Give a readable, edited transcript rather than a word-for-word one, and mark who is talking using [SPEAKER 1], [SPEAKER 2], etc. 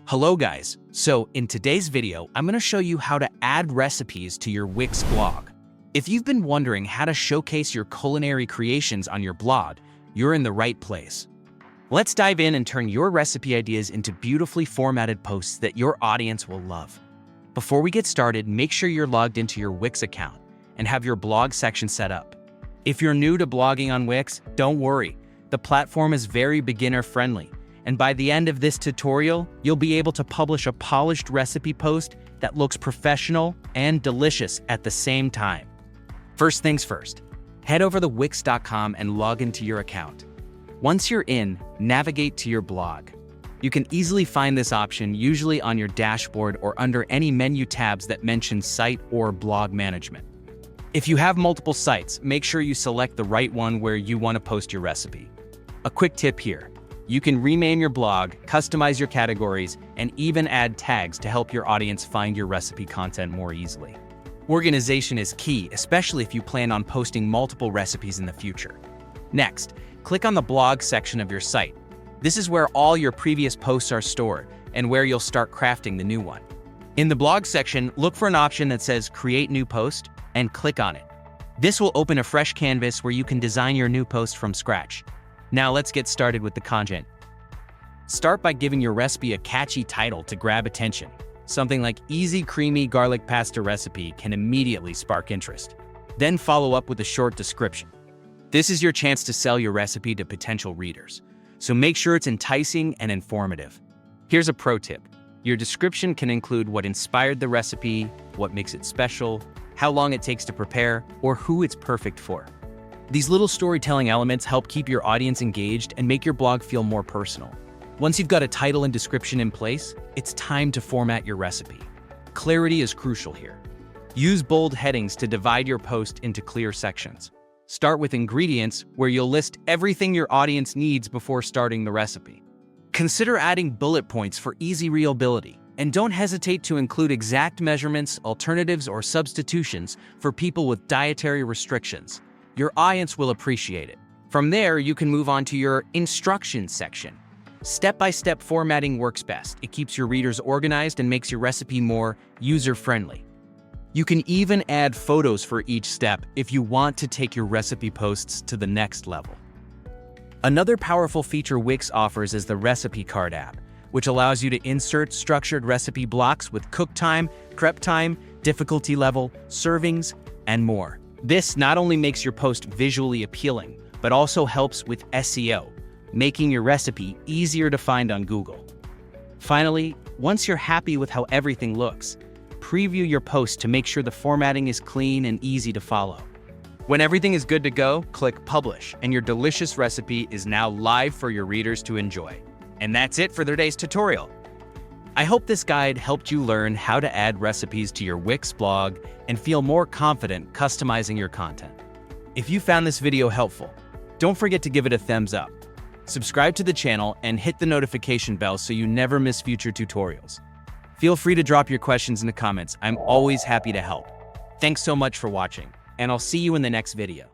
[SPEAKER 1] Hello guys, so in today's video, I'm going to show you how to add recipes to your Wix blog. If you've been wondering how to showcase your culinary creations on your blog, you're in the right place. Let's dive in and turn your recipe ideas into beautifully formatted posts that your audience will love. Before we get started, make sure you're logged into your Wix account and have your blog section set up. If you're new to blogging on Wix, don't worry. The platform is very beginner-friendly. And by the end of this tutorial, you'll be able to publish a polished recipe post that looks professional and delicious at the same time. First things first, head over to wix.com and log into your account. Once you're in, navigate to your blog. You can easily find this option usually on your dashboard or under any menu tabs that mention site or blog management. If you have multiple sites, make sure you select the right one where you want to post your recipe. A quick tip here. You can rename your blog, customize your categories, and even add tags to help your audience find your recipe content more easily. Organization is key, especially if you plan on posting multiple recipes in the future. Next, click on the blog section of your site. This is where all your previous posts are stored and where you'll start crafting the new one. In the blog section, look for an option that says Create New Post and click on it. This will open a fresh canvas where you can design your new post from scratch. Now let's get started with the content. Start by giving your recipe a catchy title to grab attention. Something like Easy Creamy Garlic Pasta Recipe can immediately spark interest. Then follow up with a short description. This is your chance to sell your recipe to potential readers, so make sure it's enticing and informative. Here's a pro tip. Your description can include what inspired the recipe, what makes it special, how long it takes to prepare, or who it's perfect for. These little storytelling elements help keep your audience engaged and make your blog feel more personal. Once you've got a title and description in place, it's time to format your recipe. Clarity is crucial here. Use bold headings to divide your post into clear sections. Start with ingredients, where you'll list everything your audience needs before starting the recipe. Consider adding bullet points for easy readability, and don't hesitate to include exact measurements, alternatives, or substitutions for people with dietary restrictions. Your audience will appreciate it. From there, you can move on to your instructions section. Step-by-step formatting works best. It keeps your readers organized and makes your recipe more user-friendly. You can even add photos for each step if you want to take your recipe posts to the next level. Another powerful feature Wix offers is the Recipe Card app, which allows you to insert structured recipe blocks with cook time, prep time, difficulty level, servings, and more. This not only makes your post visually appealing, but also helps with SEO, making your recipe easier to find on Google. Finally, once you're happy with how everything looks, preview your post to make sure the formatting is clean and easy to follow. When everything is good to go, click Publish, and your delicious recipe is now live for your readers to enjoy. And that's it for today's tutorial. I hope this guide helped you learn how to add recipes to your Wix blog and feel more confident customizing your content. If you found this video helpful, don't forget to give it a thumbs up. Subscribe to the channel and hit the notification bell so you never miss future tutorials. Feel free to drop your questions in the comments. I'm always happy to help. Thanks so much for watching, and I'll see you in the next video.